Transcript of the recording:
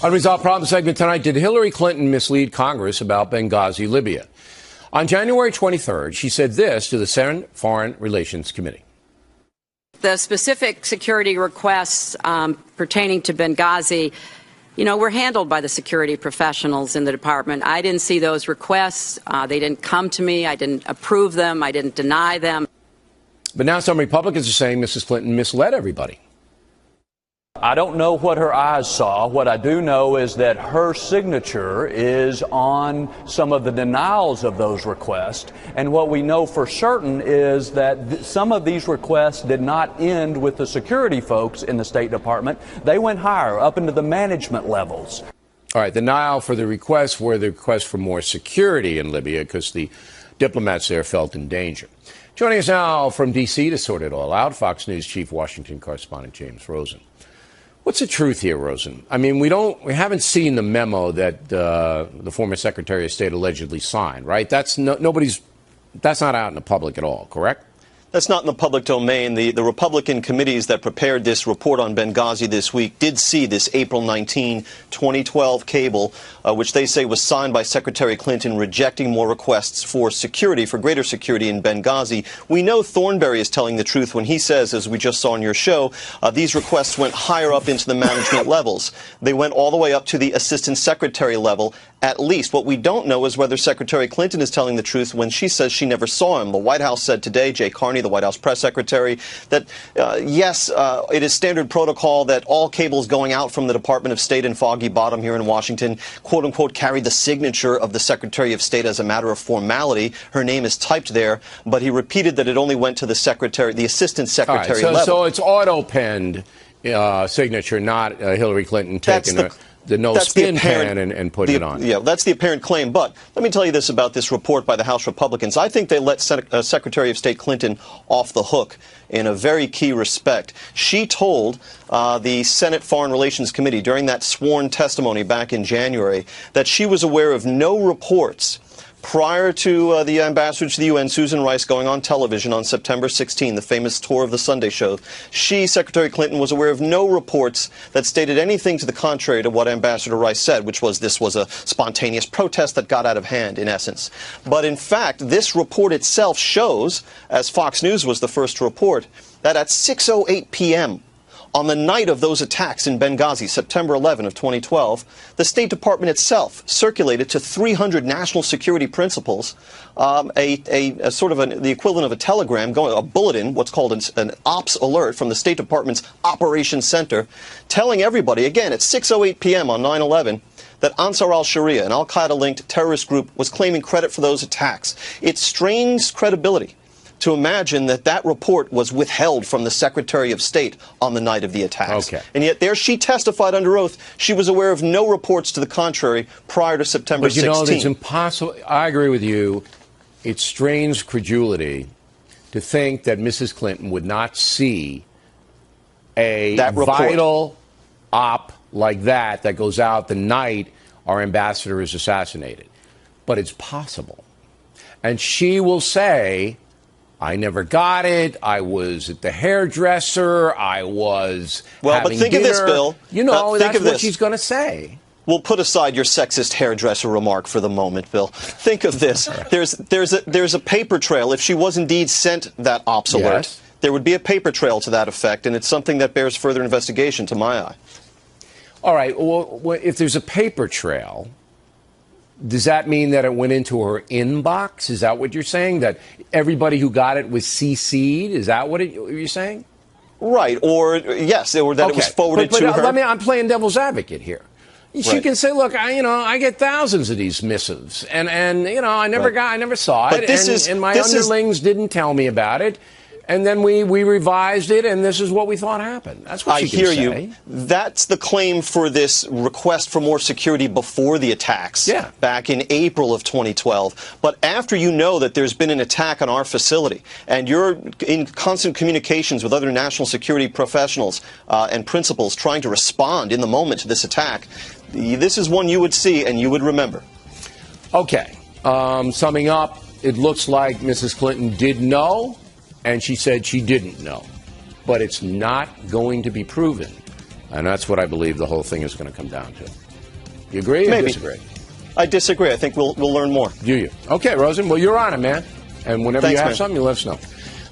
Unresolved Problem segment tonight. Did Hillary Clinton mislead Congress about Benghazi, Libya? On January 23rd, she said this to the Senate Foreign Relations Committee. The specific security requests pertaining to Benghazi, were handled by the security professionals in the department. I didn't see those requests. They didn't come to me. I didn't approve them. I didn't deny them. But now some Republicans are saying Mrs. Clinton misled everybody. I don't know what her eyes saw. What I do know is that her signature is on some of the denials of those requests. And what we know for certain is that some of these requests did not end with the security folks in the State Department. They went higher, up into the management levels. All right, the denial for the requests were the requests for more security in Libya because the diplomats there felt in danger. Joining us now from D.C. to sort it all out, Fox News Chief Washington correspondent James Rosen. What's the truth here, Rosen? I mean, we haven't seen the memo that the former Secretary of State allegedly signed, right? That's not out in the public at all, correct? That's not in the public domain. The Republican committees that prepared this report on Benghazi this week did see this April 19, 2012 cable, which they say was signed by Secretary Clinton rejecting more requests for security, for greater security in Benghazi. We know Thornberry is telling the truth when he says, as we just saw on your show, these requests went higher up into the management levels. They went all the way up to the assistant secretary level, at least. What we don't know is whether Secretary Clinton is telling the truth when she says she never saw him. The White House said today, Jay Carney, the White House press secretary, that yes, it is standard protocol that all cables going out from the Department of State in Foggy Bottom here in Washington, quote unquote, carry the signature of the Secretary of State as a matter of formality. Her name is typed there, but he repeated that it only went to the assistant secretary level. So it's auto-penned signature, not Hillary Clinton taking the no-spin pen and putting it on. Yeah, that's the apparent claim. But let me tell you this about this report by the House Republicans. I think they let Secretary of State Clinton off the hook in a very key respect. She told the Senate Foreign Relations Committee during that sworn testimony back in January that she was aware of no reports prior to the ambassador to the UN, Susan Rice, going on television on September 16, the famous tour of the Sunday show. Secretary Clinton, was aware of no reports that stated anything to the contrary to what Ambassador Rice said, which was this was a spontaneous protest that got out of hand, in essence. But in fact, this report itself shows, as Fox News was the first to report, that at 6:08 p.m., on the night of those attacks in Benghazi, September 11 of 2012, the State Department itself circulated to 300 national security principals a sort of the equivalent of a telegram, a bulletin, what's called an ops alert from the State Department's Operations Center, telling everybody, again, at 6:08 p.m. on 9/11, that Ansar al-Sharia, an al-Qaeda-linked terrorist group, was claiming credit for those attacks. It strains credibility to imagine that that report was withheld from the Secretary of State on the night of the attacks. Okay. And yet there she testified under oath she was aware of no reports to the contrary prior to September 16. But it's impossible. I agree with you. It strains credulity to think that Mrs. Clinton would not see a vital op like that goes out the night our ambassador is assassinated. But it's possible. And she will say, I never got it. I was at the hairdresser. I was having but think dinner. of this, Bill. That's what she's going to say. We'll put aside your sexist hairdresser remark for the moment, Bill. Think of this. There's a paper trail. If she was indeed sent that ops alert, there would be a paper trail to that effect, and it's something that bears further investigation to my eye. All right. Well, if there's a paper trail, does that mean that it went into her inbox? Is that what you're saying? That everybody who got it was CC'd? Is that what you're saying? Right. Or, yes, or that it was forwarded to her. I'm playing devil's advocate here. She can say, look, I get thousands of these missives, and I never saw it, and my underlings didn't tell me about it. And then we revised it, and this is what we thought happened. That's what she can say. I hear you. That's the claim for this request for more security before the attacks back in April of 2012. But after you know that there's been an attack on our facility, and you're in constant communications with other national security professionals and principals trying to respond in the moment to this attack, this is one you would see and you would remember. Okay. Summing up, it looks like Mrs. Clinton did know. And she said she didn't know. But it's not going to be proven. And that's what I believe the whole thing is going to come down to. You agree or Maybe. disagree? I disagree. I think we'll learn more. Do you? Okay, Rosen. Well, you're on it, man. And whenever Thanks, you have man. something, you let us know.